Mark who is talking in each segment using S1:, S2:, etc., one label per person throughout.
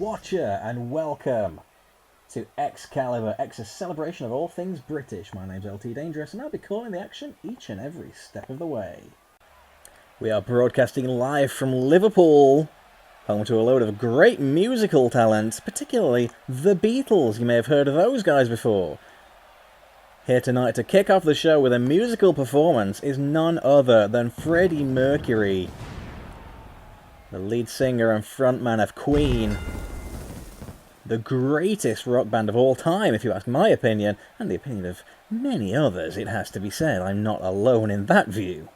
S1: Watcher, and welcome to X-Calibur, X's celebration of all things British. My name's LT Dangerous, and I'll be calling the action each and every step of the way. We are broadcasting live from Liverpool, home to a load of great musical talent, particularly the Beatles. You may have heard of those guys before. Here tonight to kick off the show with a musical performance is none other than Freddie Mercury, the lead singer and frontman of Queen, the greatest rock band of all time, if you ask my opinion, and the opinion of many others, it has to be said. I'm not alone in that view.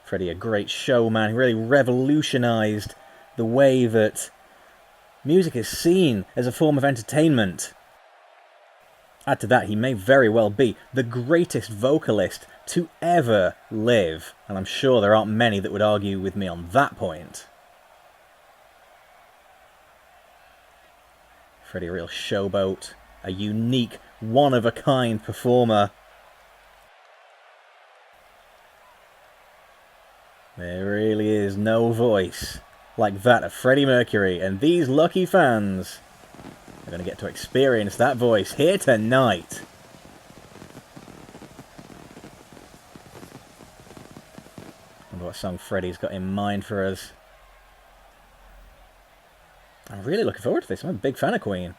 S1: Freddie, a great showman, really revolutionised the way that music is seen as a form of entertainment. Add to that, he may very well be the greatest vocalist to ever live, and I'm sure there aren't many that would argue with me on that point. Freddie, a real showboat, a unique, one-of-a-kind performer. There really is no voice like that of Freddie Mercury, and these lucky fans are going to get to experience that voice here tonight. I wonder what song Freddie's got in mind for us. I'm really looking forward to this. I'm a big fan of Queen.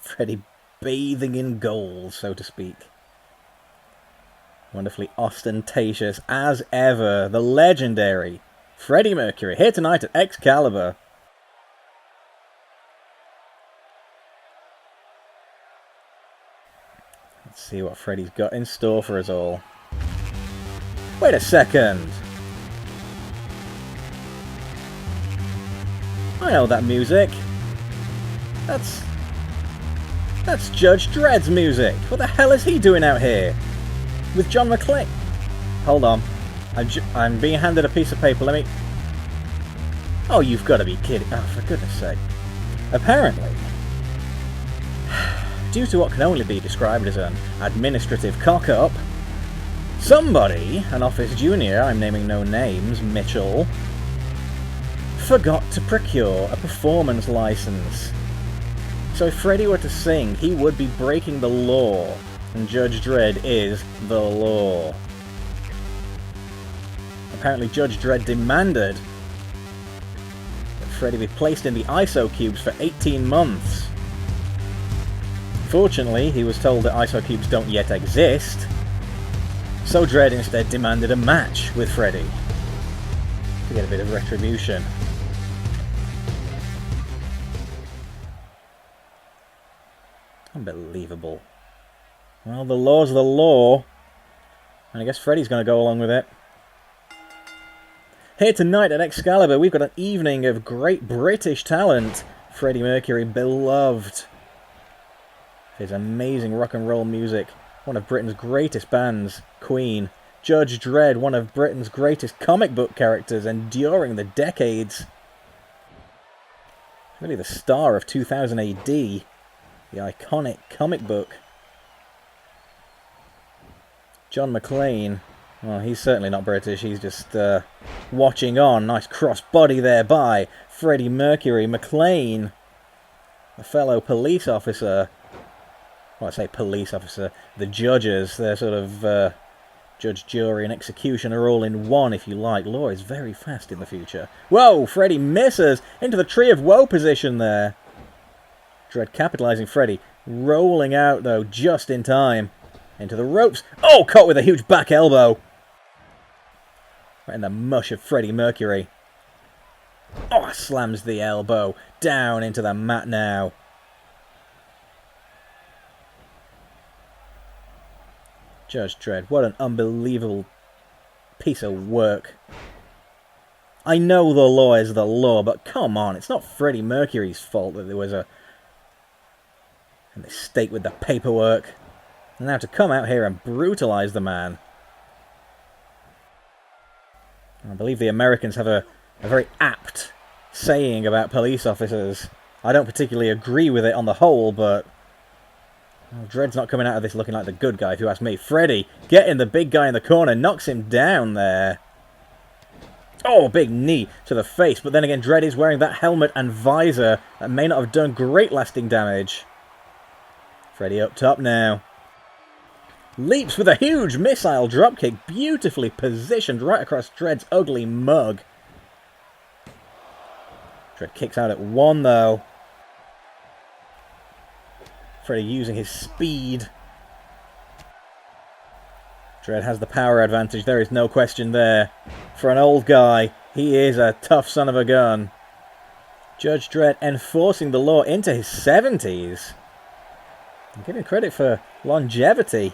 S1: Freddie bathing in gold, so to speak. Wonderfully ostentatious as ever, the legendary Freddie Mercury, here tonight at X-Calibur. Let's see what Freddie's got in store for us all. Wait a second! I know that music. That's Judge Dredd's music. What the hell is he doing out here? With John McClane? Hold on. I'm being handed a piece of paper. Let me... Oh, you've got to be kidding. Oh, for goodness sake. Apparently, due to what can only be described as an administrative cock-up, somebody, an office junior, I'm naming no names, Mitchell, forgot to procure a performance license. So if Freddie were to sing, he would be breaking the law, and Judge Dredd is the law. Apparently Judge Dredd demanded that Freddie be placed in the ISO cubes for 18 months. Fortunately, he was told that ISO cubes don't yet exist, so Dredd instead demanded a match with Freddie to get a bit of retribution. Unbelievable. Well, the law's the law, and I guess Freddie's going to go along with it. Here tonight at Excalibur, we've got an evening of great British talent. Freddie Mercury, beloved. His amazing rock and roll music. One of Britain's greatest bands, Queen. Judge Dredd, one of Britain's greatest comic book characters enduring the decades. Really the star of 2000 AD. The iconic comic book. John McClane, well, he's certainly not British, he's just watching on. Nice cross body there by Freddie Mercury. McClane, a fellow police officer. Well, I say police officer, the judges, they're sort of judge, jury and execution are all in one, if you like. Law is very fast in the future. Whoa, Freddie misses into the Tree of Woe position there. Dredd capitalising Freddie, rolling out though just in time. Into the ropes. Oh, caught with a huge back elbow. Right in the mush of Freddie Mercury. Oh, slams the elbow down into the mat now. Judge Dredd, what an unbelievable piece of work. I know the law is the law, but come on, it's not Freddie Mercury's fault that there was a mistake with the paperwork. And now to come out here and brutalise the man. I believe the Americans have a very apt saying about police officers. I don't particularly agree with it on the whole, but well, Dredd's not coming out of this looking like the good guy, if you ask me. Freddie, getting the big guy in the corner, knocks him down there. Oh, big knee to the face. But then again, Dredd is wearing that helmet and visor that may not have done great lasting damage. Freddie up top now. Leaps with a huge missile dropkick. Beautifully positioned right across Dredd's ugly mug. Dredd kicks out at 1 though. Freddie using his speed. Dredd has the power advantage, there is no question there. For an old guy, he is a tough son of a gun. Judge Dredd enforcing the law into his 70s. I'm giving credit for longevity.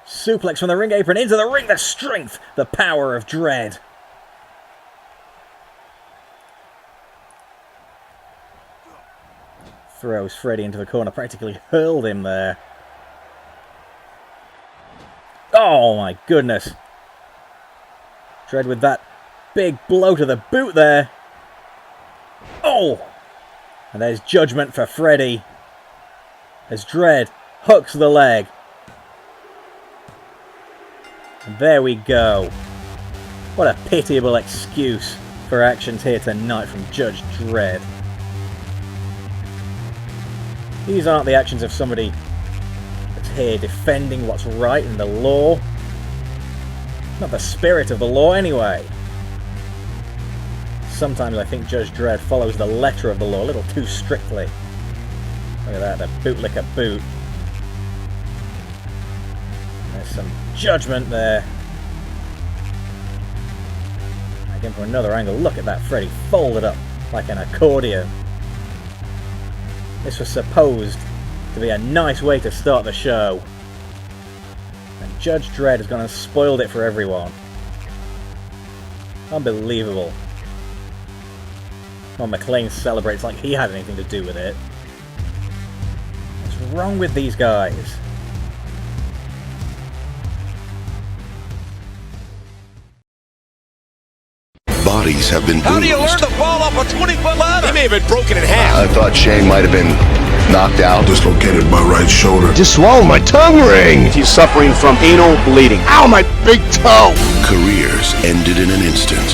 S1: Suplex from the ring apron into the ring, the strength, the power of Dredd. Throws Freddie into the corner, practically hurled him there. Oh my goodness. Dredd with that big blow to the boot there. Oh! And there's judgment for Freddie. As Dredd hooks the leg. And there we go. What a pitiable excuse for actions here tonight from Judge Dredd. These aren't the actions of somebody that's here defending what's right in the law. Not the spirit of the law anyway. Sometimes I think Judge Dredd follows the letter of the law a little too strictly. Look at that, the bootlicker boot. There's some judgment there. Again from another angle, look at that Freddie folded up like an accordion. This was supposed to be a nice way to start the show. And Judge Dredd has gone and spoiled it for everyone. Unbelievable. Well, McClane celebrates like he had anything to do with it. What's wrong with these guys?
S2: Bodies have been bruised.
S3: How do you learn to fall off a 20-foot ladder?
S2: He may have been broken in half.
S4: I thought Shane might have been knocked out.
S5: Dislocated my right shoulder.
S4: Just swallowed my tongue ring.
S6: He's suffering from anal bleeding.
S4: Ow, my big toe.
S2: Careers ended in an instant.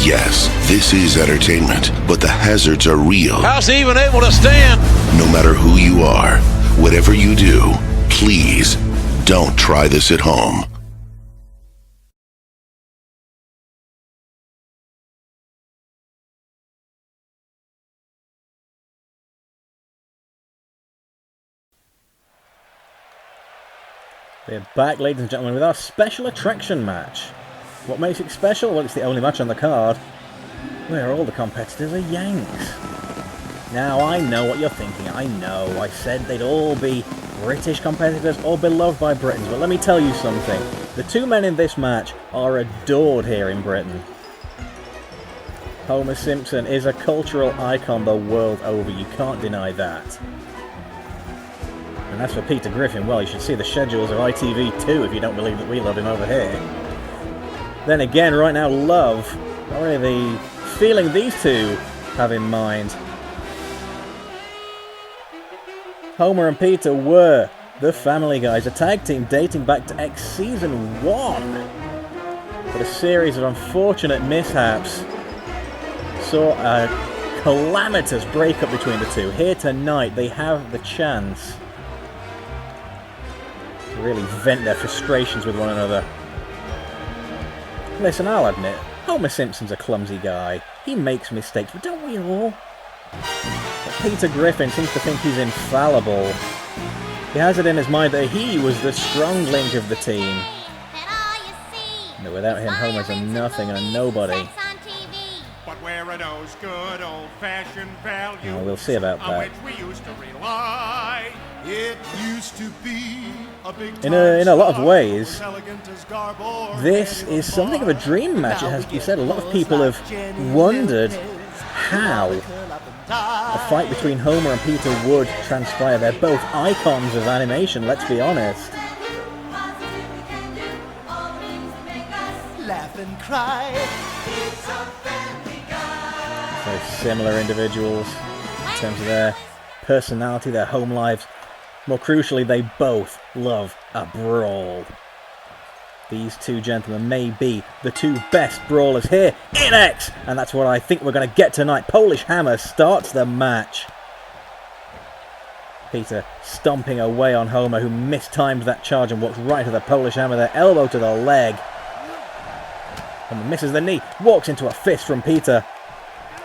S2: Yes, this is entertainment, but the hazards are real.
S3: How's he even able to stand?
S2: No matter who you are, whatever you do, please don't try this at home.
S1: We're back, ladies and gentlemen, with our special attraction match. What makes it special? Well, it's the only match on the card where all the competitors are Yanks. Now, I know what you're thinking. I know. I said they'd all be British competitors, all beloved by Britons. But let me tell you something. The two men in this match are adored here in Britain. Homer Simpson is a cultural icon the world over. You can't deny that. And as for Peter Griffin, well, you should see the schedules of ITV2 if you don't believe that we love him over here. Then again, right now, love, not really the feeling these two have in mind. Homer and Peter were the Family Guys, a tag team dating back to X Season 1. But a series of unfortunate mishaps saw a calamitous breakup between the two. Here tonight, they have the chance to really vent their frustrations with one another. Listen, I'll admit, Homer Simpson's a clumsy guy. He makes mistakes, but don't we all? But Peter Griffin seems to think he's infallible. He has it in his mind that he was the strong link of the team. And that without him, Homer's a nothing and a nobody.
S7: But where are those good old-fashioned values?
S1: Oh, we'll see about that.
S7: On which we used to rely. It used to be a big
S1: in a lot of ways, this is something of a dream match. It has to be said. A lot of people have wondered how a fight between Homer and Peter would transpire. They're both icons of animation, let's be honest.
S8: Laugh and cry.
S1: Very similar individuals in terms of their personality, their home lives. More crucially, they both love a brawl. These two gentlemen may be the two best brawlers here in X, and that's what I think we're going to get tonight. Polish Hammer starts the match. Peter stomping away on Homer, who mistimed that charge and walks right to the Polish Hammer there, elbow to the leg. Homer misses the knee, walks into a fist from Peter.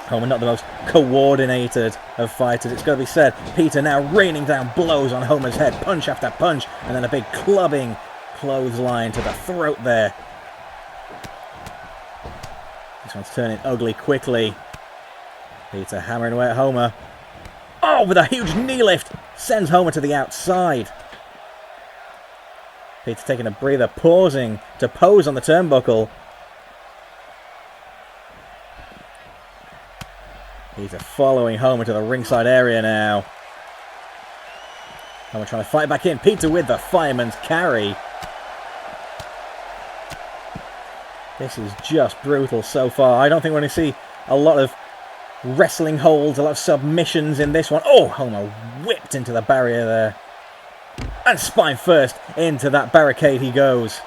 S1: Homer not the most coordinated of fighters, it's got to be said. Peter now raining down blows on Homer's head, punch after punch, and then a big clubbing clothesline to the throat there. This one's turning ugly quickly. Peter hammering away at Homer. Oh, with a huge knee lift, sends Homer to the outside. Peter taking a breather, pausing to pose on the turnbuckle. Peter following Homer to the ringside area now. Homer trying to fight back in. Peter with the fireman's carry. This is just brutal so far. I don't think we're going to see a lot of wrestling holds, a lot of submissions in this one. Oh, Homer whipped into the barrier there. And spine first into that barricade he goes.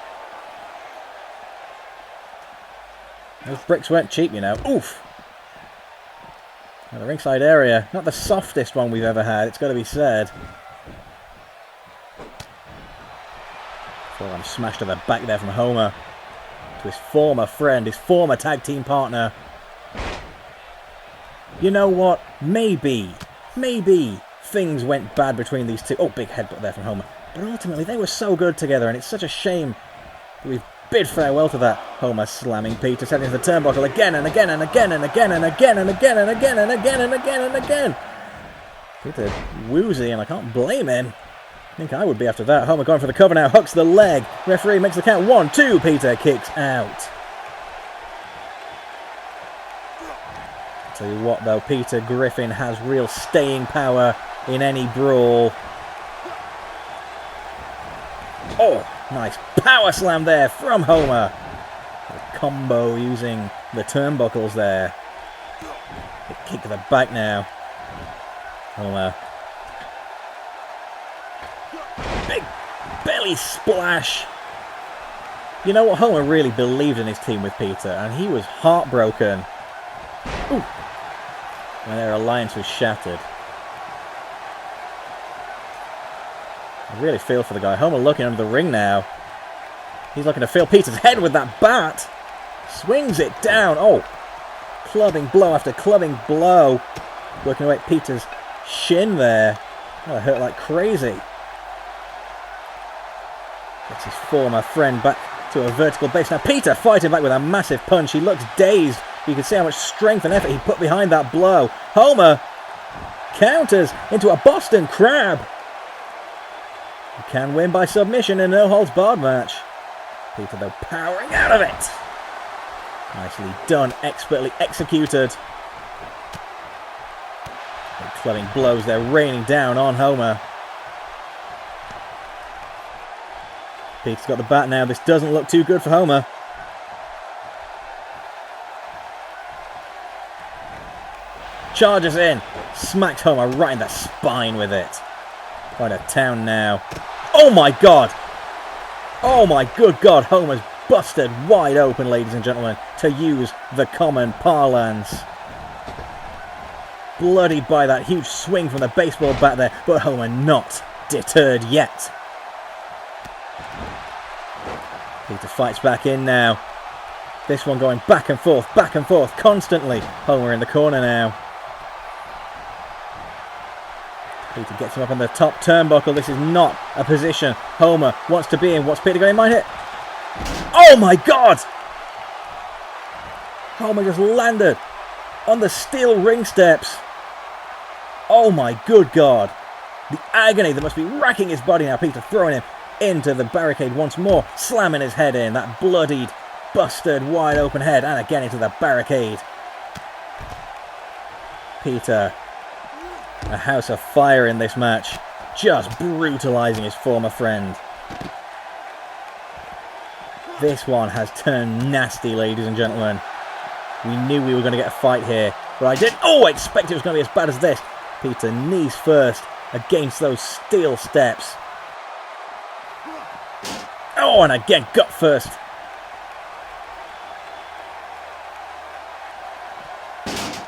S1: Those bricks weren't cheap, you know. Oof. Now the ringside area, not the softest one we've ever had, it's got to be said. Forearm smashed to the back there from Homer. To his former friend, his former tag team partner. You know what? Maybe things went bad between these two. Oh, big headbutt there from Homer. But ultimately, they were so good together, and it's such a shame that we've bid farewell to that. Homer slamming Peter, setting into the turnbuckle again and again and again and again and again and again and again and again and again and again. Peter woozy, and I can't blame him. I think I would be after that. Homer going for the cover now, hooks the leg. Referee makes the count. 1, 2. Peter kicks out. Tell you what though, Peter Griffin has real staying power in any brawl. Oh, nice power slam there from Homer. A combo using the turnbuckles there. Big kick to the back now. Homer. Big belly splash. You know what? Homer really believed in his team with Peter, and he was heartbroken. Ooh. When their alliance was shattered. I really feel for the guy. Homer looking under the ring now. He's looking to feel Peter's head with that bat. Swings it down. Oh, clubbing blow after clubbing blow. Working away at Peter's shin there. Oh, that hurt like crazy. Gets his former friend back to a vertical base. Now Peter fighting back with a massive punch. He looks dazed. You can see how much strength and effort he put behind that blow. Homer counters into a Boston Crab. He can win by submission in a no-holds-barred match. Peter, though, powering out of it. Nicely done, expertly executed. Big clubbing blows there, raining down on Homer. Peter's got the bat now. This doesn't look too good for Homer. Charges in, smacks Homer right in the spine with it. Right to town now. Oh my God! Oh my good God, Homer's busted wide open, ladies and gentlemen, to use the common parlance. Bloodied by that huge swing from the baseball bat there, but Homer not deterred yet. Peter fights back in now. This one going back and forth constantly. Homer in the corner now. Peter gets him up on the top turnbuckle. This is not a position Homer wants to be in. What's Peter going? Might hit. Oh my God! Homer just landed on the steel ring steps. Oh my good God. The agony that must be racking his body now. Peter throwing him into the barricade once more. Slamming his head in. That bloodied, busted, wide open head. And again into the barricade. Peter, a house of fire in this match. Just brutalizing his former friend. This one has turned nasty, ladies and gentlemen. We knew we were going to get a fight here, but I didn't expect it was going to be as bad as this. Peter knees first against those steel steps. Oh, and again, gut first.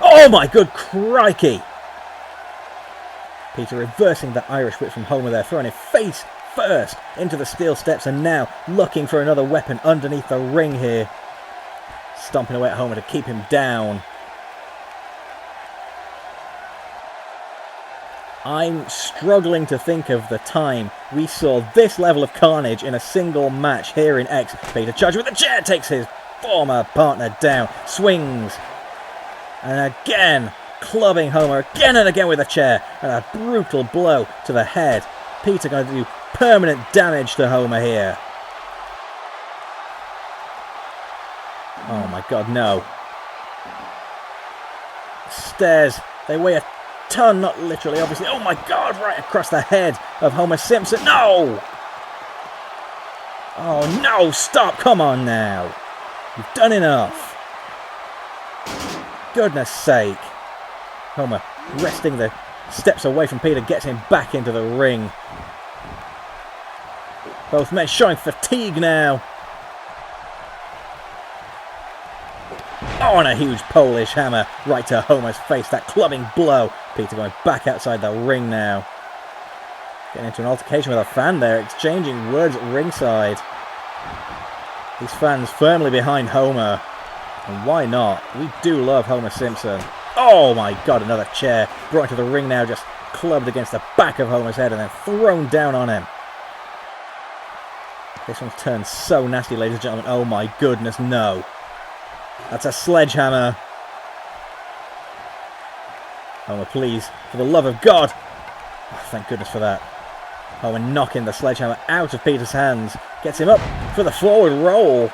S1: Oh my good crikey! Peter reversing that Irish whip from Homer there, throwing it face first into the steel steps, and now looking for another weapon underneath the ring here. Stomping away at Homer to keep him down. I'm struggling to think of the time we saw this level of carnage in a single match here in X. Peter charges with the chair, takes his former partner down, swings, and again clubbing Homer again and again with a chair, and a brutal blow to the head. Peter going to do permanent damage to Homer here. Oh my god, no. Stairs, they weigh a ton, not literally, obviously. Oh my god, right across the head of Homer Simpson. No! Oh no, stop, come on now. You've done enough. Goodness sake. Homer wresting the steps away from Peter, gets him back into the ring. Both men showing fatigue now. Oh, and a huge Polish hammer right to Homer's face. That clubbing blow. Peter going back outside the ring now. Getting into an altercation with a fan there, exchanging words at ringside. These fans firmly behind Homer. And why not? We do love Homer Simpson. Oh my god, another chair brought to the ring now, just clubbed against the back of Homer's head and then thrown down on him. This one's turned so nasty, ladies and gentlemen. Oh my goodness, no. That's a sledgehammer. Homer, please, for the love of God. Oh, thank goodness for that. Homer knocking the sledgehammer out of Peter's hands. Gets him up for the forward roll.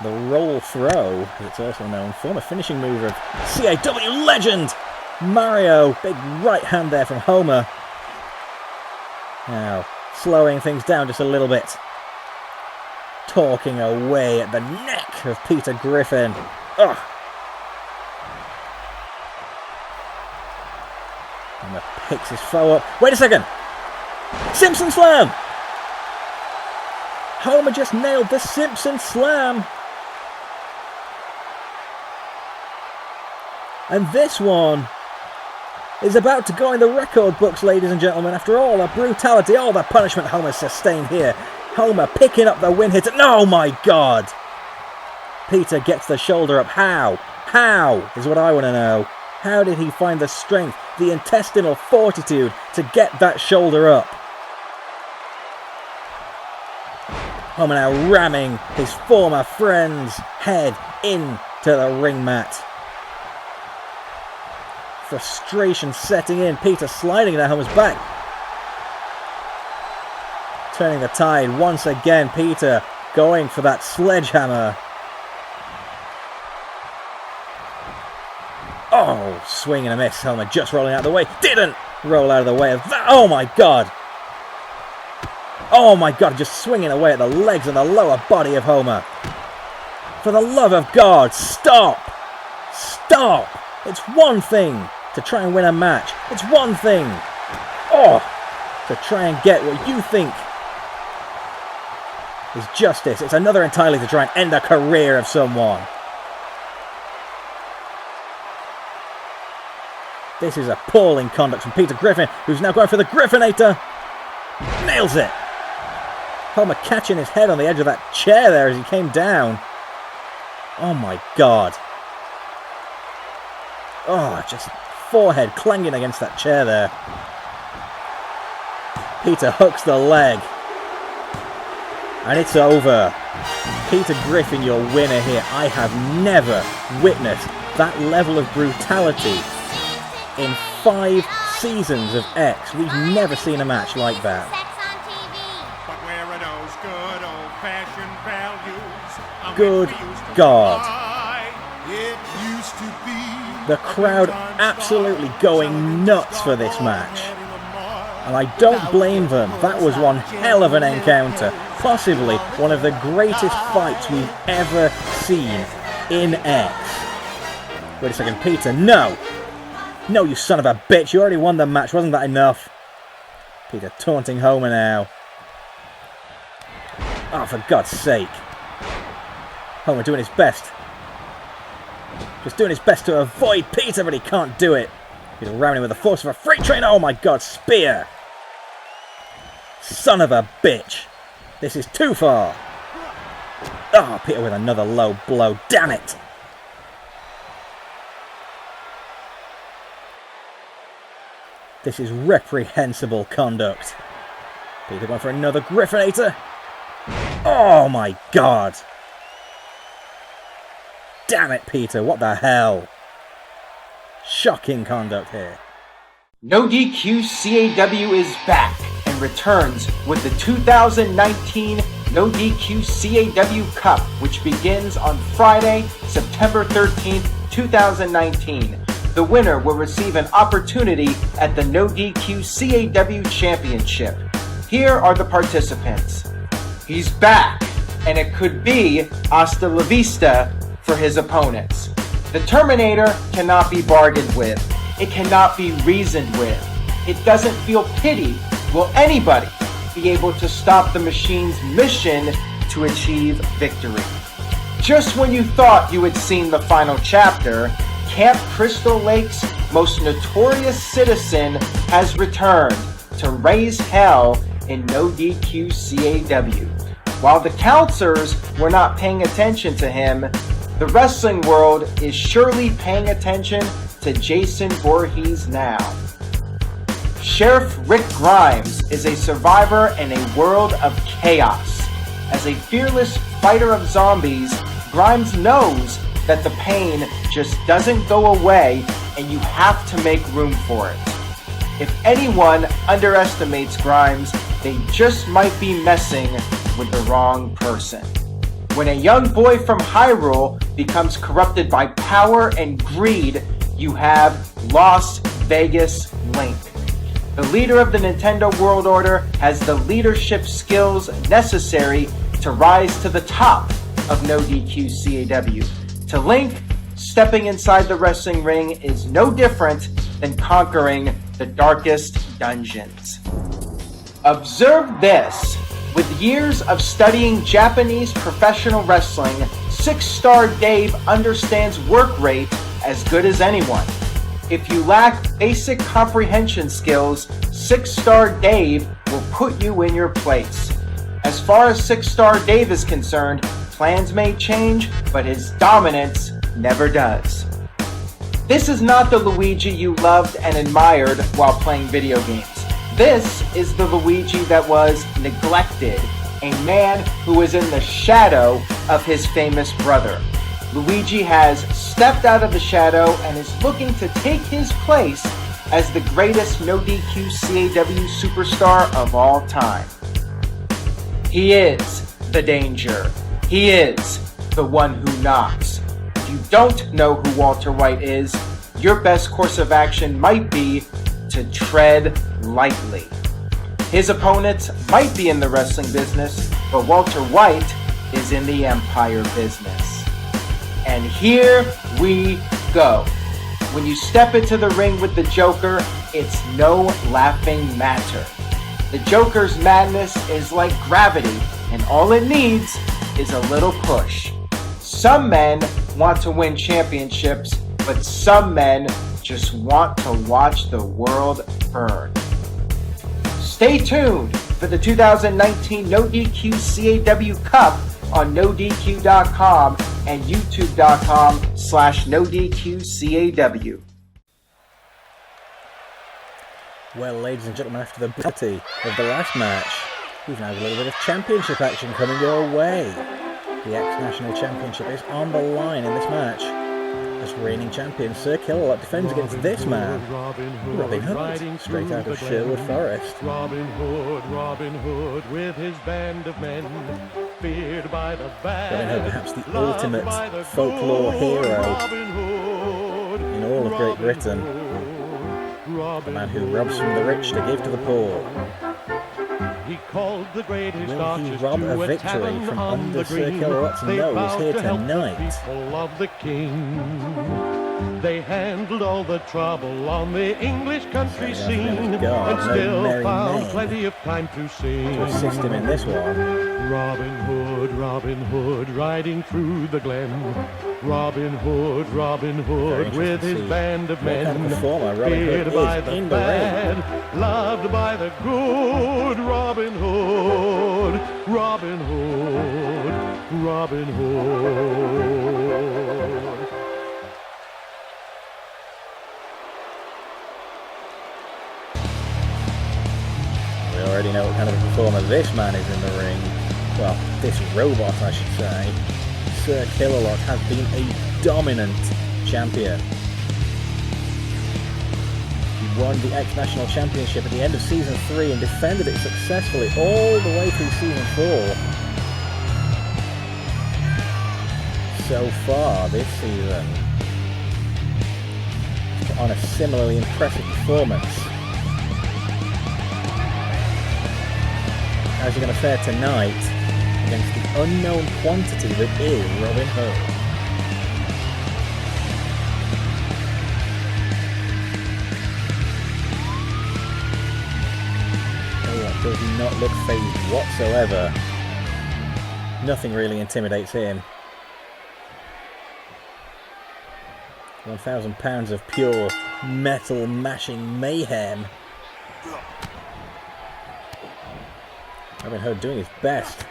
S1: The roll throw, as it's also known, former finishing move of CAW legend Mario. Big right hand there from Homer. Now, slowing things down just a little bit. Talking away at the neck of Peter Griffin. Ugh. Homer picks his foe up. Wait a second! Simpson slam! Homer just nailed the Simpson slam. And this one is about to go in the record books, ladies and gentlemen. After all the brutality, all the punishment Homer sustained here. Homer picking up the win hit. No, my God! Peter gets the shoulder up. How? How is what I want to know. How did he find the strength, the intestinal fortitude to get that shoulder up? Homer now ramming his former friend's head into the ring mat. Frustration setting in. Peter sliding down Homer's back. Turning the tide once again. Peter going for that sledgehammer. Oh, swing and a miss. Homer just rolling out of the way. Didn't roll out of the way of that. Oh my God. Oh my God, just swinging away at the legs and the lower body of Homer. For the love of God, stop. Stop. It's one thing to try and win a match. It's one thing, to try and get what you think is justice. It's another entirely to try and end the career of someone. This is appalling conduct from Peter Griffin, who's now going for the Griffinator. Nails it. Homer catching his head on the edge of that chair there as he came down. Oh my God. Oh, just forehead clanging against that chair there. Peter hooks the leg. And it's over. Peter Griffin, your winner here. I have never witnessed that level of brutality in 5 seasons of X. We've never seen a match like that.
S7: But where are those good old-fashioned values?
S1: Good God.
S7: It used to be
S1: The crowd absolutely going nuts for this match. And I don't blame them. That was one hell of an encounter. Possibly one of the greatest fights we've ever seen in X. Wait a second, Peter, no! No, you son of a bitch, you already won the match, wasn't that enough? Peter taunting Homer now. Oh, for God's sake. Homer doing his best. Just doing his best to avoid Peter, but he can't do it. He's ramming him with the force of a freight train. Oh my God, spear. Son of a bitch. This is too far. Oh, Peter with another low blow. Damn it. This is reprehensible conduct. Peter going for another Griffinator. Oh my God. Damn it, Peter. What the hell? Shocking conduct here.
S8: No DQ CAW is back and returns with the 2019 No DQ CAW Cup, which begins on Friday, September 13th, 2019. The winner will receive an opportunity at the No DQ CAW Championship. Here are the participants. He's back, and it could be hasta la vista for his opponents. The Terminator cannot be bargained with. It cannot be reasoned with. It doesn't feel pity. Will anybody be able to stop the machine's mission to achieve victory? Just when you thought you had seen the final chapter, Camp Crystal Lake's most notorious citizen has returned to raise hell in No DQ CAW. While the counselors were not paying attention to him, the wrestling world is surely paying attention to Jason Voorhees now. Sheriff Rick Grimes is a survivor in a world of chaos. As a fearless fighter of zombies, Grimes knows that the pain just doesn't go away and you have to make room for it. If anyone underestimates Grimes, they just might be messing with the wrong person. When a young boy from Hyrule becomes corrupted by power and greed, you have Las Vegas Link. The leader of the Nintendo World Order has the leadership skills necessary to rise to the top of No DQ CAW. To Link, stepping inside the wrestling ring is no different than conquering the darkest dungeons. Observe this. With years of studying Japanese professional wrestling, 6-star Dave understands work rate as good as anyone. If you lack basic comprehension skills, 6-star Dave will put you in your place. As far as 6-star Dave is concerned, plans may change, but his dominance never does. This is not the Luigi you loved and admired while playing video games. This is the Luigi that was neglected, a man who is in the shadow of his famous brother. Luigi has stepped out of the shadow and is looking to take his place as the greatest No DQ CAW superstar of all time. He is the danger. He is the one who knocks. If you don't know who Walter White is, your best course of action might be to tread lightly. His opponents might be in the wrestling business, but Walter White is in the empire business. And here we go. When you step into the ring with the Joker, it's no laughing matter. The Joker's madness is like gravity, and all it needs is a little push. Some men want to win championships, but some men just want to watch the world burn. Stay tuned for the 2019 No DQ CAW Cup on NoDQ.com and YouTube.com/NoDQCAW.
S1: Well, ladies and gentlemen, after the brutality of the last match, we've now got a little bit of championship action coming your way. The X-National Championship is on the line in this match. As reigning champion, Sir Killalot defends against this man, Robin Hood, straight out of Sherwood Forest.
S9: Robin Hood with his band of men, feared by the bad.
S1: Robin Hood, perhaps the ultimate folklore hero in all of Great Britain. The man who robs from the rich to give to the poor.
S9: He called the greatest
S1: Will he rob a victory from under Sir Killalot's nose here tonight?
S9: People of the king. They handled all the trouble on the English country scene
S1: God,
S9: and still
S1: Merry
S9: found
S1: Men
S9: plenty of time to sing.
S1: to assist him in this one.
S9: Robin Hood, riding through the glen. Robin Hood, with his band of men.
S1: What kind of performer Robin
S9: Feared
S1: Hood
S9: by
S1: is
S9: the
S1: in the
S9: bad,
S1: ring.
S9: loved by the good. Robin Hood, Robin Hood, Robin Hood.
S1: We already know what kind of a performer this man is in the ring. Well, this robot, I should say. Sir Killalot has been a dominant champion. He won the X-National Championship at the end of Season 3 and defended it successfully all the way through Season 4. So far this season, on a similarly impressive performance. How's he going to fare tonight against the unknown quantity that is Robin Hood? Killalot does not look phased whatsoever. Nothing really intimidates him. 1,000 pounds of pure metal mashing mayhem. Robin Hood doing his best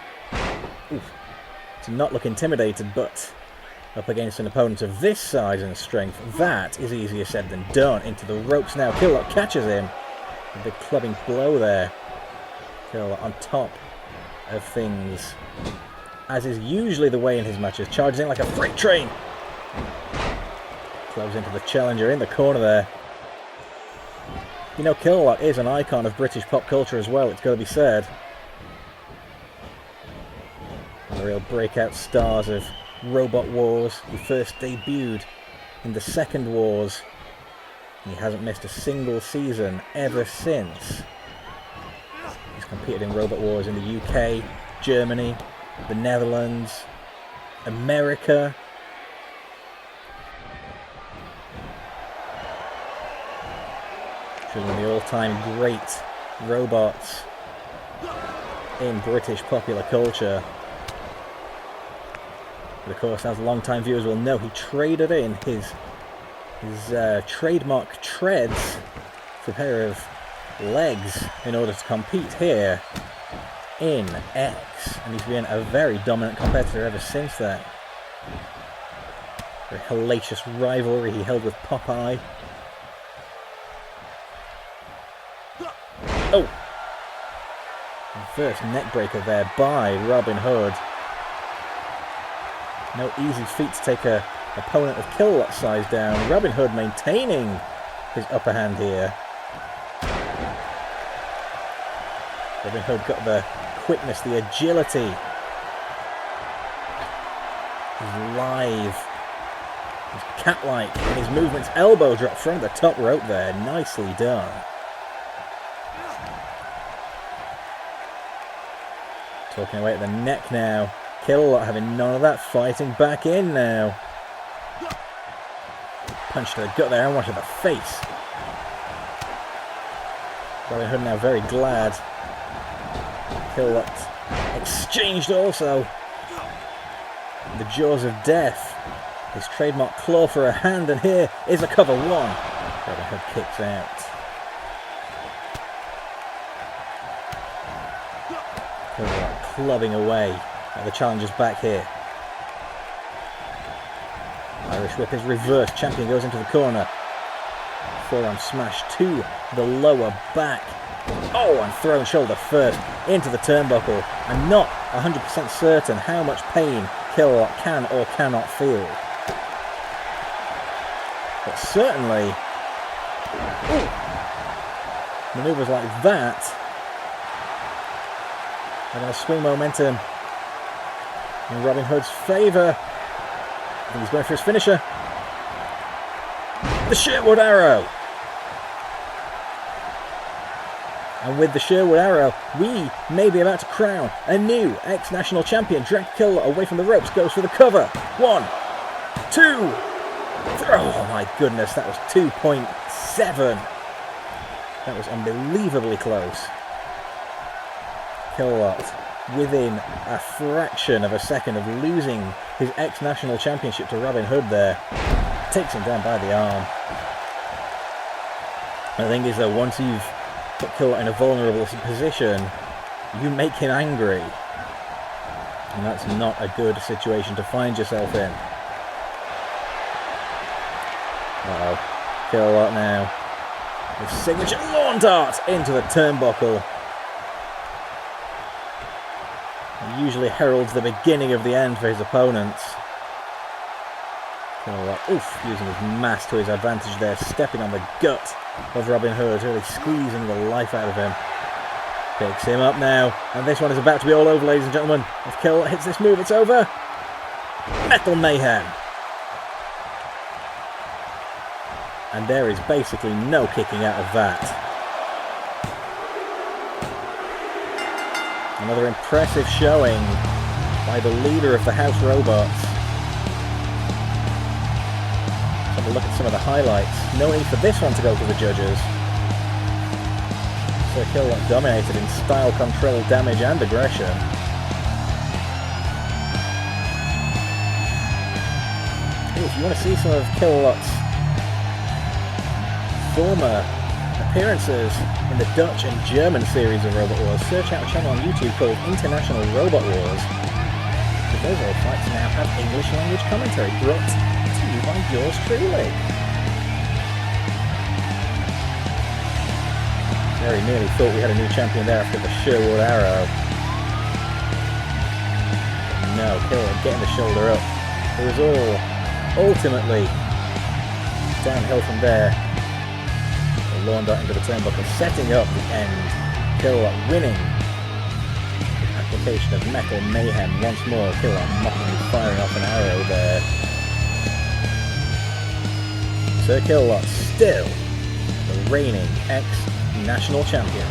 S1: to not look intimidated, but up against an opponent of this size and strength, that is easier said than done. Into the ropes now. Killalot catches him. A big clubbing blow there. Killalot on top of things, as is usually the way in his matches. Charges in like a freight train. Clubs into the challenger in the corner there. You know, Killalot is an icon of British pop culture as well, it's got to be said. The real breakout stars of Robot Wars. He first debuted in the Second Wars. He hasn't missed a single season ever since. He's competed in Robot Wars in the UK, Germany, the Netherlands, America. One of the all-time great robots in British popular culture. But of course, as long-time viewers will know, he traded in his trademark treads for a pair of legs in order to compete here in X, and he's been a very dominant competitor ever since that. Very hellacious rivalry he held with Popeye. Oh! First neckbreaker there by Robin Hood. No easy feat to take an opponent of Killalot's size down. Robin Hood maintaining his upper hand here. Robin Hood got the quickness, the agility. He's lithe. He's cat-like in his movements. Elbow drop from the top rope there. Nicely done. Talking away at the neck now. Killalot having none of that, fighting back in now. Punch to the gut there and one to the face. Robin Hood now very glad. Killalot exchanged also. The jaws of death. His trademark claw for a hand, and here is a cover one. Robin Hood kicks out. Killalot clubbing away at the challenger's back here. Irish whip is reversed. Champion goes into the corner. Forearm smash to the lower back. Oh, and thrown shoulder first into the turnbuckle. I'm not 100% certain how much pain Killalot can or cannot feel. But certainly, maneuvers like that are going to swing momentum in Robin Hood's favour. I think he's going for his finisher. The Sherwood Arrow. And with the Sherwood Arrow, we may be about to crown a new ex-national champion. Dredd Killalot away from the ropes, goes for the cover. 1, 2, Oh my goodness, that was 2.7. That was unbelievably close. Killawatt within a fraction of a second of losing his ex-national championship to Robin Hood there. Takes him down by the arm. The thing is though, once you've put Killawatt in a vulnerable position, you make him angry. And that's not a good situation to find yourself in. Uh-oh. Killawatt now. His signature lawn dart into the turnbuckle. It usually heralds the beginning of the end for his opponents. Killawatt, using his mass to his advantage there, stepping on the gut of Robin Hood, really squeezing the life out of him. Picks him up now, and this one is about to be all over, ladies and gentlemen. If Killawatt hits this move, it's over. Metal Mayhem. And there is basically no kicking out of that. Another impressive showing by the leader of the House Robots. Let's have a look at some of the highlights. No need for this one to go to the judges. So Killawatt dominated in style, control, damage and aggression. If you want to see some of Killawatt's former appearances in the Dutch and German series of Robot Wars, search out a channel on YouTube called International Robot Wars. But those old fights now have English language commentary brought to you by yours truly. Very nearly thought we had a new champion there after the Sherwood Arrow. No, Killawatt getting the shoulder up. It was all ultimately downhill from there. Lawn dart into the turnbuckle, setting up the end. Killawatt winning. Application of Metal Mayhem once more. Killawatt mockingly firing off an arrow there. Sir Killawatt still the reigning ex-national champion.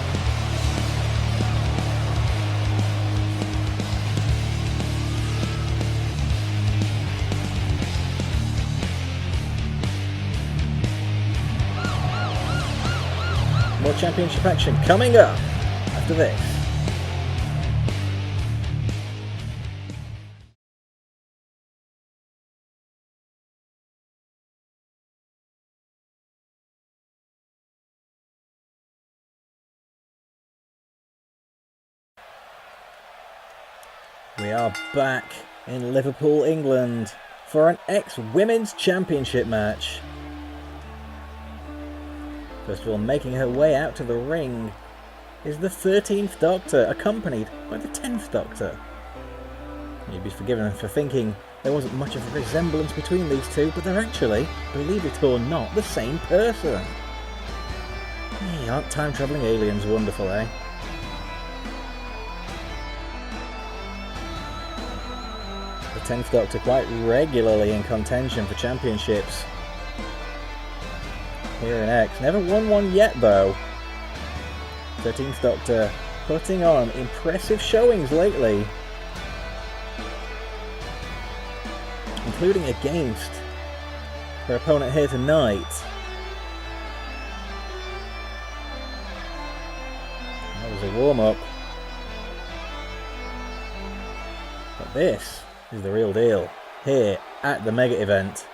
S1: More championship action coming up after this. We are back in Liverpool, England for an ex-women's championship match. First of all, making her way out to the ring is the 13th Doctor, accompanied by the 10th Doctor. You'd be forgiven for thinking there wasn't much of a resemblance between these two, but they're actually, believe it or not, the same person. Hey, aren't time-travelling aliens wonderful, eh? The 10th Doctor quite regularly in contention for championships here in X. Never won one yet though. 13th Doctor putting on impressive showings lately, including against her opponent here tonight. That was a warm-up. But this is the real deal here at the mega event.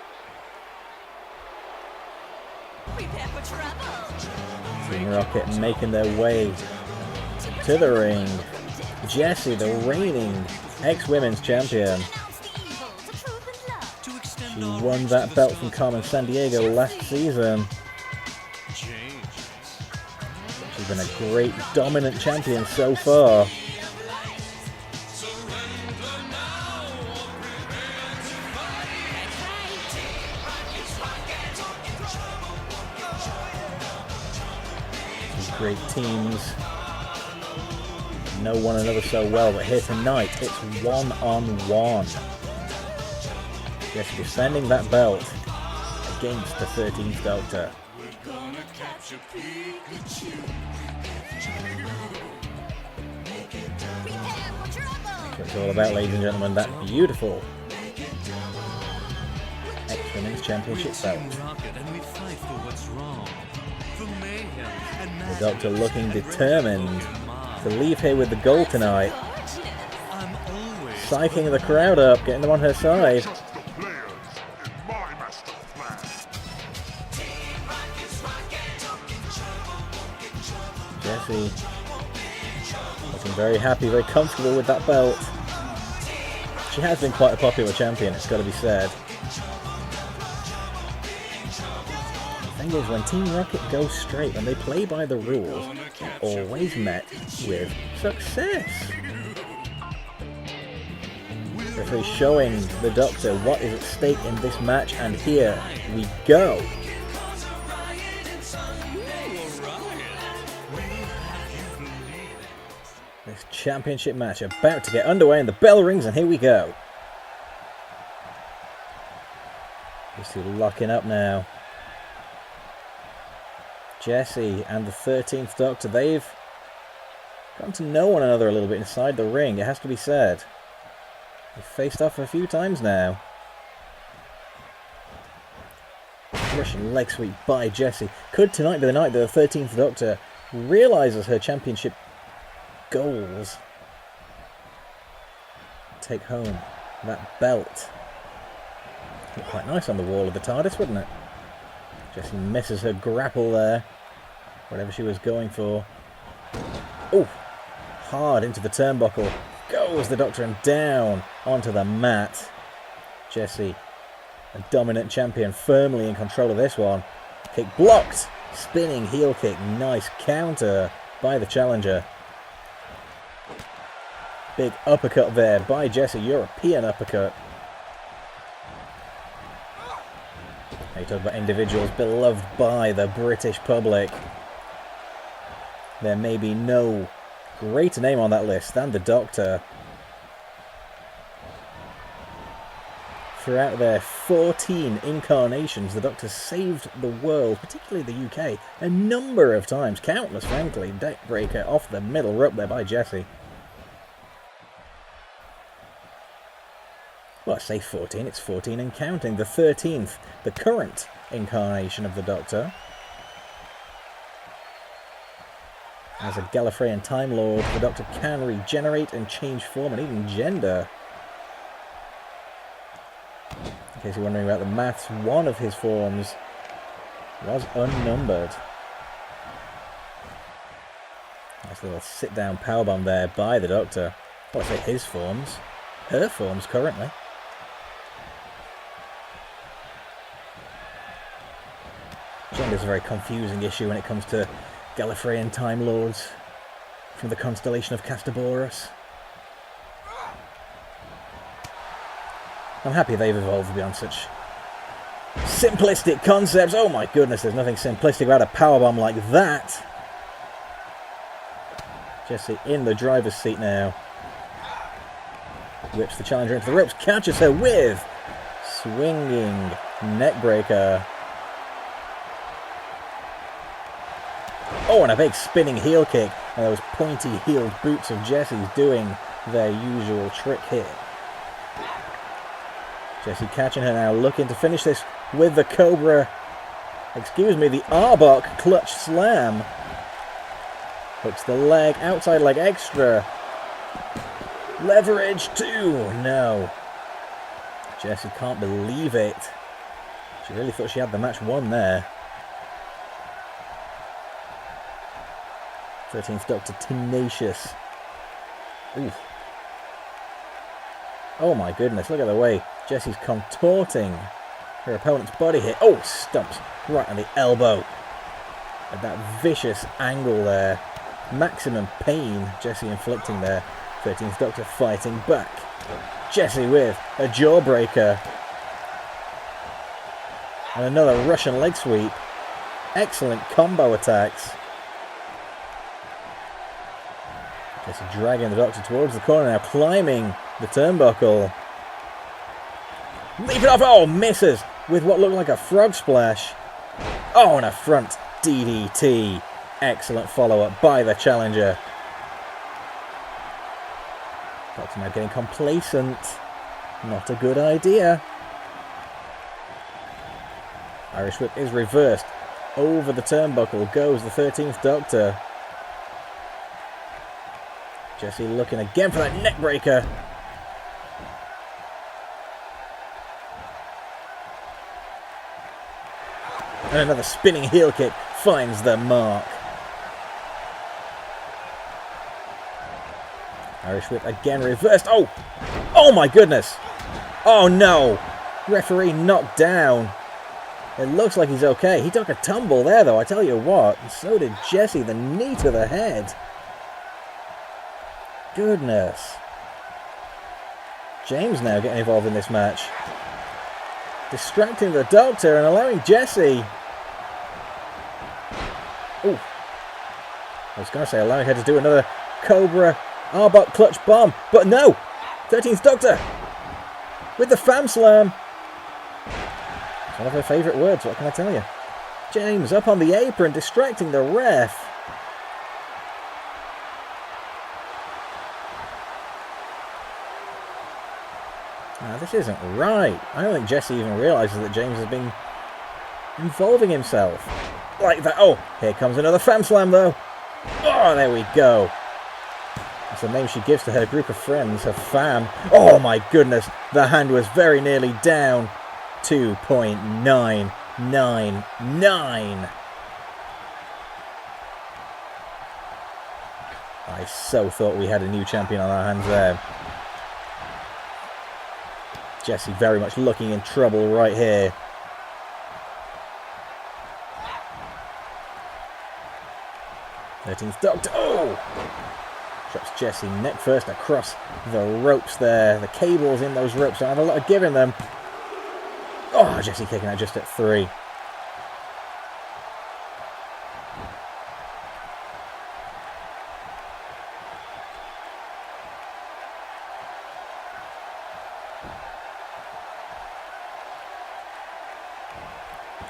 S1: Team Rocket making their way to the ring. Jessie, the reigning ex-women's champion. She won that belt from Carmen Sandiego last season. She's been a great dominant champion so far. Great teams know one another so well, but here tonight it's one-on-one. Just defending that belt against the 13th Doctor. That's what it's all about, ladies and gentlemen. That beautiful Women's Championship belt. The Doctor looking determined to leave here with the gold tonight. Psyching the crowd up, getting them on her side. Jessie looking very happy, very comfortable with that belt. She has been quite a popular champion, it's got to be said. The thing is, when Team Rocket goes straight, when they play by the rules, they're always met with success. Referee showing the Doctor what is at stake in this match, and here we go. This championship match about to get underway, and the bell rings, and here we go. These two locking up now. Jessie and the 13th Doctor, they've gotten to know one another a little bit inside the ring, it has to be said. They've faced off a few times now. Russian leg sweep by Jessie. Could tonight be the night that the 13th Doctor realises her championship goals? Take home that belt. Look quite nice on the wall of the TARDIS, wouldn't it? Jessie misses her grapple there. Whatever she was going for. Oh! Hard into the turnbuckle. Goes the Doctor and down onto the mat. Jessie, a dominant champion, firmly in control of this one. Kick blocked. Spinning heel kick. Nice counter by the challenger. Big uppercut there by Jessie. European uppercut. You talk about individuals beloved by the British public. There may be no greater name on that list than the Doctor. Throughout their 14 incarnations, the Doctor saved the world, particularly the UK, a number of times. Countless, frankly. Deckbreaker off the middle rope there by Jessie. Well, I say 14, it's 14 and counting. The 13th, the current incarnation of the Doctor. As a Gallifreyan Time Lord, the Doctor can regenerate and change form and even gender. In case you're wondering about the maths, one of his forms was unnumbered. Nice little sit-down powerbomb there by the Doctor. Well, I say his forms. Her forms currently. Gender's a very confusing issue when it comes to Gallifreyan Time Lords from the constellation of Castaboros. I'm happy they've evolved beyond such simplistic concepts. Oh my goodness, there's nothing simplistic about a powerbomb like that. Jessie in the driver's seat now. Whips the challenger into the ropes, catches her with swinging neckbreaker. Oh, and a big spinning heel kick. And those pointy-heeled boots of Jessie's doing their usual trick here. Jessie catching her now, looking to finish this with the Cobra. Excuse me, the Arbok clutch slam. Hooks the leg, outside leg extra. Leverage 2. No. Jessie can't believe it. She really thought she had the match won there. 13th Doctor tenacious. Ooh. Oh my goodness, look at the way Jessie's contorting her opponent's body here. Oh, stumps right on the elbow. At that vicious angle there. Maximum pain Jessie inflicting there. 13th Doctor fighting back. Jessie with a jawbreaker. And another Russian leg sweep. Excellent combo attacks. Jessie dragging the Doctor towards the corner now, climbing the turnbuckle. Leap it off! Oh, misses with what looked like a frog splash. Oh, and a front DDT. Excellent follow-up by the challenger. Doctor now getting complacent. Not a good idea. Irish whip is reversed. Over the turnbuckle goes the 13th Doctor. Jessie looking again for that neck breaker. And another spinning heel kick finds the mark. Irish whip again reversed. Oh! Oh my goodness! Oh no! Referee knocked down. It looks like he's okay. He took a tumble there though, I tell you what. And so did Jessie, the knee to the head. Goodness. James now getting involved in this match. Distracting the Doctor and allowing Jessie. Oh. I was going to say allowing her to do another Cobra Arbok clutch bomb. But no! 13th Doctor! With the Fam Slam. It's one of her favourite words, what can I tell you? James up on the apron, distracting the ref. Now, this isn't right. I don't think Jessie even realises that James has been involving himself like that. Oh, here comes another Fam Slam though. Oh, there we go. That's the name she gives to her group of friends, her fam. Oh my goodness, the hand was very nearly down. 2.999. I so thought we had a new champion on our hands there. Jessie very much looking in trouble right here. Thirteenth Doctor. Oh! Drops Jessie neck first across the ropes there. The cables in those ropes don't have a lot of give in them. Oh, Jessie kicking out just at 3.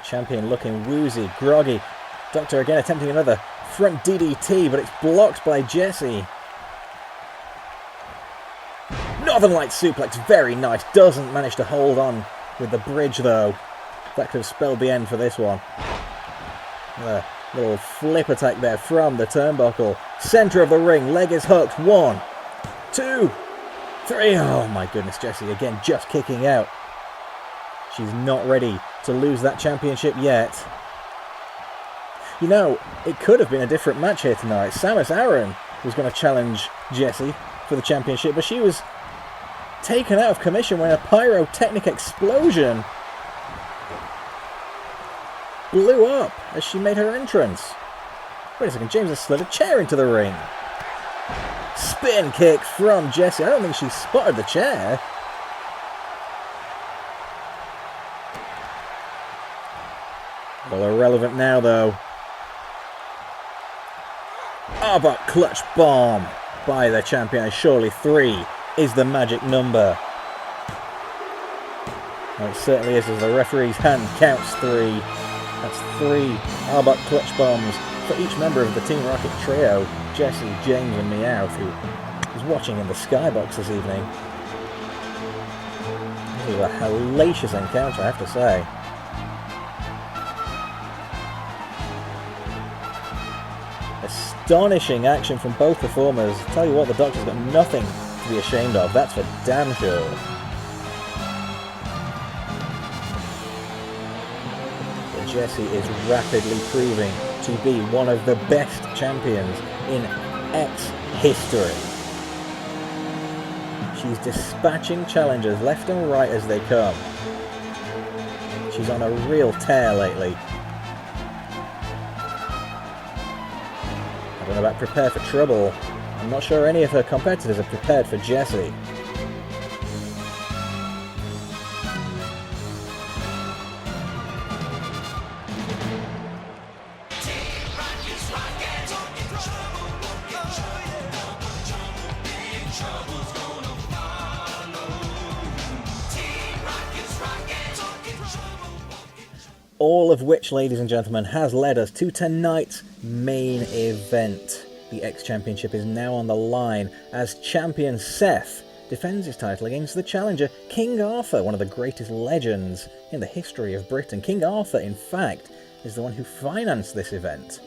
S1: Champion looking woozy, groggy. Doctor again attempting another front DDT, but it's blocked by Jessie. Northern Light suplex, very nice. Doesn't manage to hold on with the bridge though. That could have spelled the end for this one. A little flip attack there from the turnbuckle. Centre of the ring, leg is hooked. 1, 2, 3. Oh my goodness, Jessie again just kicking out. She's not ready to lose that championship yet. You know, it could have been a different match here tonight. Samus Aran was going to challenge Jessie for the championship, but she was taken out of commission when a pyrotechnic explosion blew up as she made her entrance. Wait a second, James has slid a chair into the ring. Spin kick from Jessie. I don't think she spotted the chair. Well, irrelevant now though. Arbok clutch bomb by the champion. Surely 3 is the magic number. Well, it certainly is, as the referee's hand counts 3. That's 3 Arbok clutch bombs for each member of the Team Rocket trio. Jessie, James and Meowth, who is watching in the skybox this evening. This was a hellacious encounter, I have to say. Astonishing action from both performers. Tell you what, the Doctor's got nothing to be ashamed of, that's for damn sure. But Jessie is rapidly proving to be one of the best champions in X history. She's dispatching challengers left and right as they come. She's on a real tear lately. I don't know about prepare for trouble. I'm not sure any of her competitors are prepared for Jessie. All of which, ladies and gentlemen, has led us to tonight's main event. The X Championship is now on the line as champion Seth defends his title against the challenger, King Arthur, one of the greatest legends in the history of Britain. King Arthur, in fact, is the one who financed this event.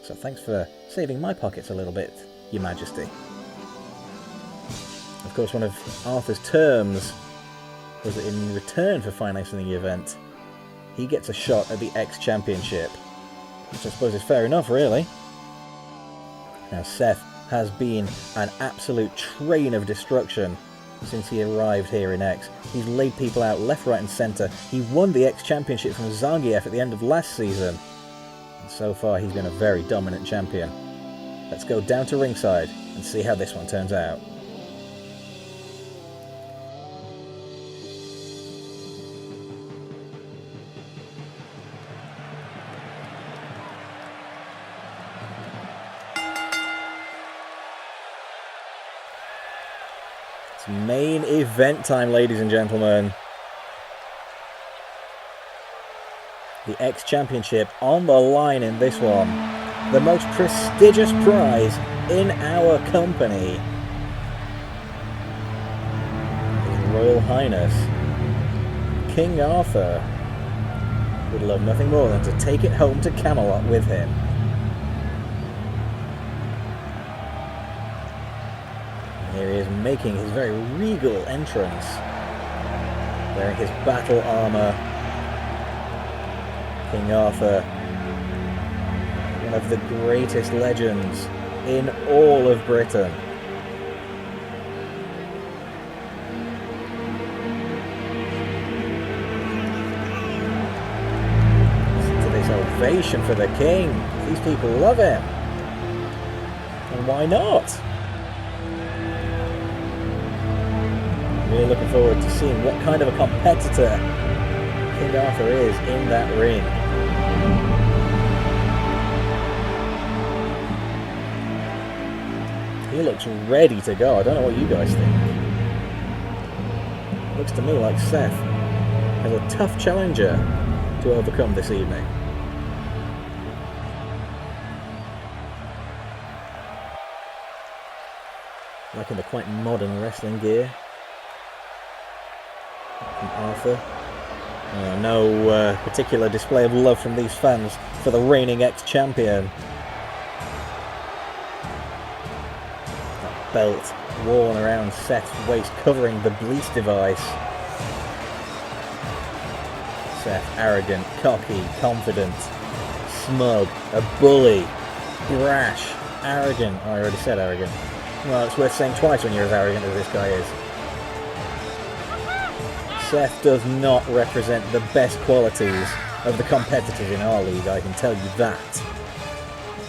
S1: So thanks for saving my pockets a little bit, Your Majesty. Of course, one of Arthur's terms was that in return for financing the event, he gets a shot at the X Championship, which I suppose is fair enough, really. Now, Seth has been an absolute train of destruction since he arrived here in X. He's laid people out left, right and centre. He won the X Championship from Zangief at the end of last season. And so far, he's been a very dominant champion. Let's go down to ringside and see how this one turns out. It's main event time, ladies and gentlemen. The X Championship on the line in this one. The most prestigious prize in our company. His Royal Highness, King Arthur, would love nothing more than to take it home to Camelot with him. Here he is making his very regal entrance, wearing his battle armour. King Arthur, one of the greatest legends in all of Britain. Listen to this ovation for the king. These people love him. And why not? Really looking forward to seeing what kind of a competitor King Arthur is in that ring. He looks ready to go. I don't know what you guys think. Looks to me like Seth has a tough challenger to overcome this evening. Like in the quite modern wrestling gear from Arthur. No particular display of love from these fans for the reigning ex-champion. That belt worn around Seth's waist, covering the Bleach device. Seth, arrogant, cocky, confident, smug, a bully, brash, arrogant. Oh, I already said arrogant. Well, it's worth saying twice when you're as arrogant as this guy is. Seth does not represent the best qualities of the competitors in our league, I can tell you that.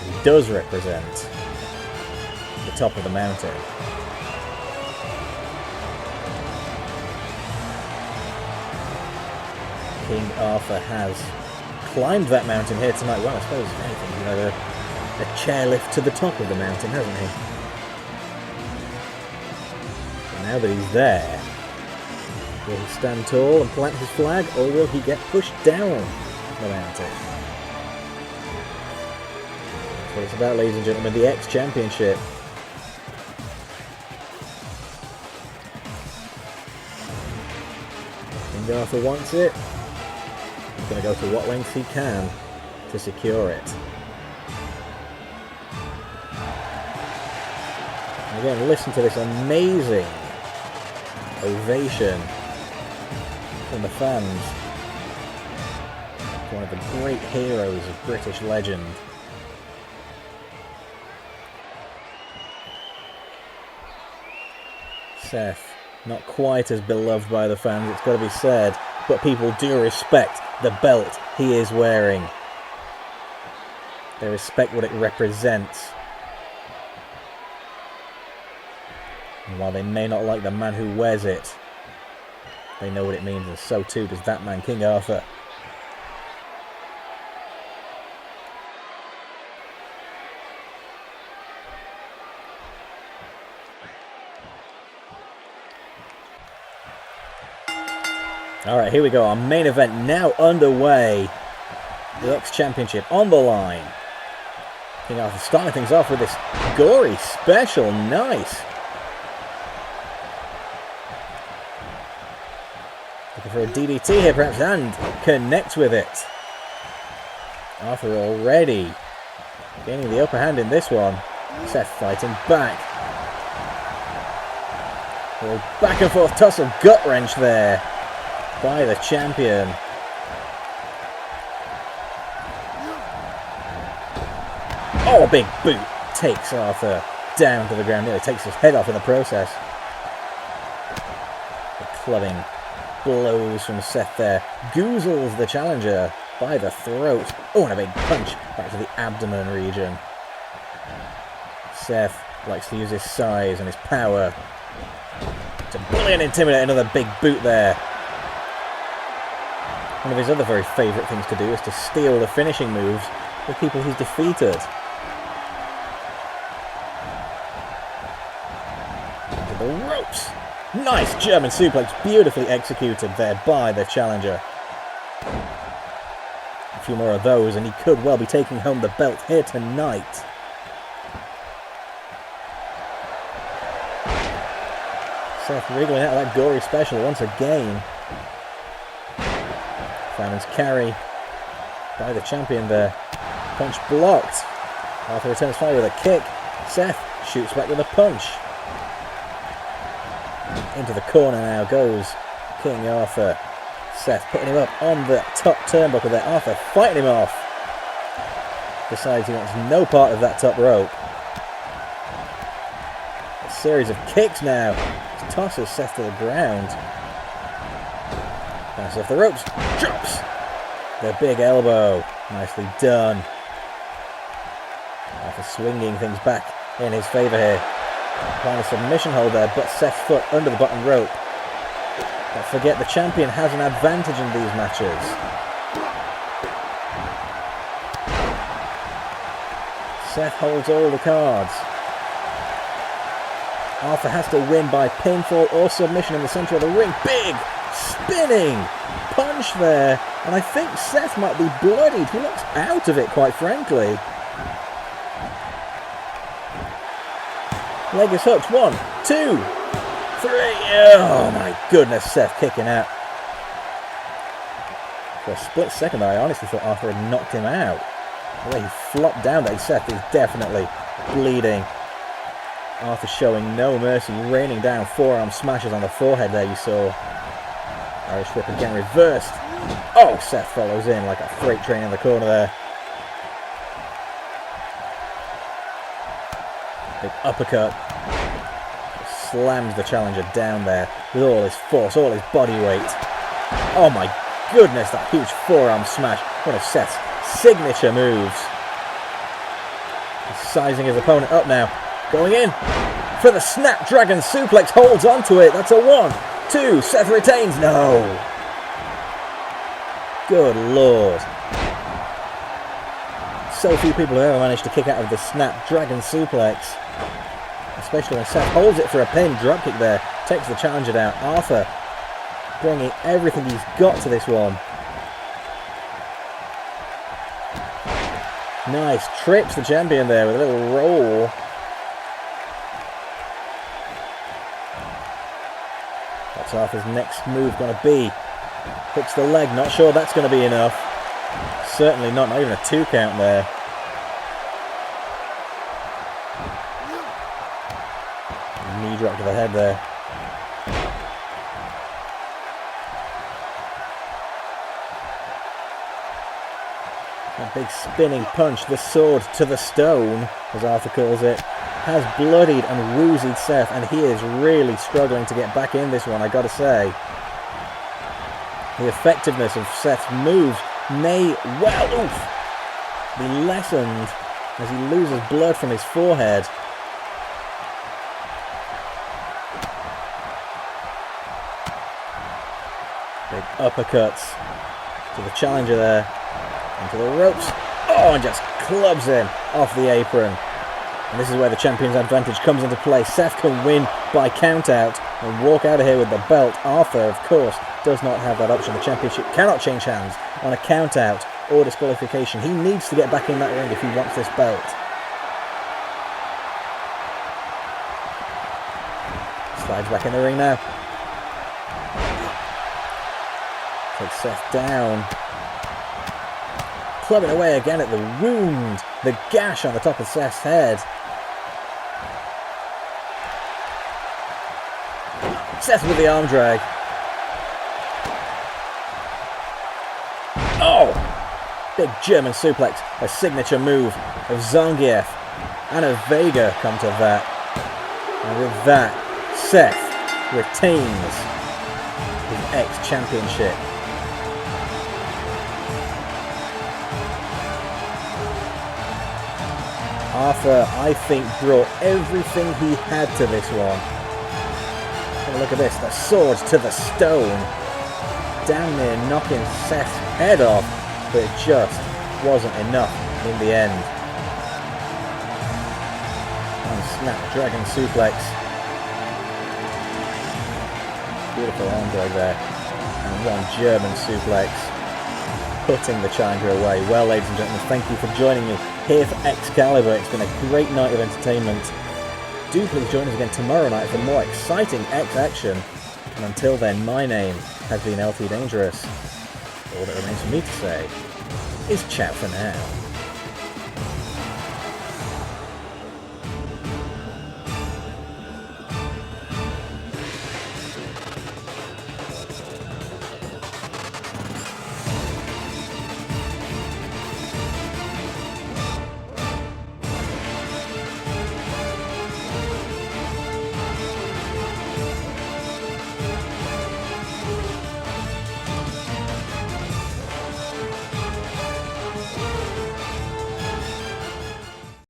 S1: He does represent the top of the mountain. King Arthur has climbed that mountain here tonight. Well, I suppose if anything, he's had a chairlift to the top of the mountain, hasn't he? But now that he's there, will he stand tall and plant his flag, or will he get pushed down the mountain? That's what it's about, ladies and gentlemen, the X Championship. King Arthur wants it. He's going to go to what lengths he can to secure it. And again, listen to this amazing ovation from the fans. One of the great heroes of British legend. Seth, not quite as beloved by the fans, it's got to be said, but people do respect the belt he is wearing. They respect what it represents. And while they may not like the man who wears it, they know what it means, and so too does that man, King Arthur. Alright, here we go, our main event now underway. The X Championship on the line. King Arthur starting things off with this gory special, nice. for a DDT here perhaps, and connects with it. Arthur already gaining the upper hand in this one. Seth fighting back. A little back and forth tussle, gut wrench there by the champion. Oh, a big boot takes Arthur down to the ground. Nearly takes his head off in the process. The clubbing blows from Seth there. Goozles the challenger by the throat. Oh, and a big punch back to the abdomen region. Seth likes to use his size and his power to bully and intimidate. Another big boot there. One of his other very favourite things to do is to steal the finishing moves of people he's defeated. To the ropes. Nice German suplex, beautifully executed there by the challenger. A few more of those and he could well be taking home the belt here tonight. Seth wriggling out of that gory special once again. Fireman's carry by the champion there. Punch blocked. Arthur returns fire with a kick. Seth shoots back with a punch. Into the corner now goes King Arthur. Seth putting him up on the top turnbuckle there. Arthur fighting him off. Decides he wants no part of that top rope. A series of kicks now. Tosses Seth to the ground. Bounces off the ropes. Drops the big elbow. Nicely done. After swinging things back in his favour here. Applying a submission hold there, but Seth's foot under the bottom rope. Don't forget the champion has an advantage in these matches. Seth holds all the cards. Arthur has to win by pinfall or submission in the centre of the ring. Big spinning punch there. And I think Seth might be bloodied. He looks out of it, quite frankly. Leg is hooked. 1, 2, 3. Oh my goodness, Seth kicking out. For a split second, I honestly thought Arthur had knocked him out. The way he flopped down there, Seth is definitely bleeding. Arthur showing no mercy, raining down forearm smashes on the forehead there, you saw. Irish whip again reversed. Oh, Seth follows in like a freight train in the corner there. Big uppercut. Slams the challenger down there with all his force, all his body weight. Oh my goodness, that huge forearm smash. One of Seth's signature moves. He's sizing his opponent up now. Going in for the Snapdragon suplex, holds onto it. That's a 1, 2. Seth retains. No. Good Lord. So few people have ever managed to kick out of the Snapdragon suplex. Especially when Seth holds it for a pin. Dropkick there. Takes the challenger down. Arthur bringing everything he's got to this one. Nice. Trips the champion there with a little roll. What's Arthur's next move going to be? Hooks the leg. Not sure that's going to be enough. Certainly not even a 2 count there. Knee drop to the head there. A big spinning punch, the sword to the stone, as Arthur calls it, has bloodied and woozied Seth, and he is really struggling to get back in this one, I gotta say. The effectiveness of Seth's moves may well be lessened as he loses blood from his forehead. Big uppercuts to the challenger there, into the ropes. Oh, and just clubs him off the apron. And this is where the champion's advantage comes into play. Seth can win by count out and walk out of here with the belt. Arthur, of course, does not have that option. The championship cannot change hands on a count out or disqualification. He needs to get back in that ring if he wants this belt. Slides back in the ring now. Takes Seth down. Clubbing away again at the wound. The gash on the top of Seth's head. Seth with the arm drag. Oh! Big German suplex. A signature move of Zangief. And of Vega come to that. And with that, Seth retains his X-Championship. Arthur, I think, brought everything he had to this one. And look at this, the sword to the stone. Damn near knocking Seth's head off, but it just wasn't enough in the end. And Snapdragon suplex. Beautiful arm drag there. And one German suplex. Putting the Challenger away. Well, ladies and gentlemen, thank you for joining me here for X-Calibur. It's been a great night of entertainment. Do please join us again tomorrow night for more exciting X action. And until then, my name has been LT Dangerous. All that remains for me to say is ciao for now.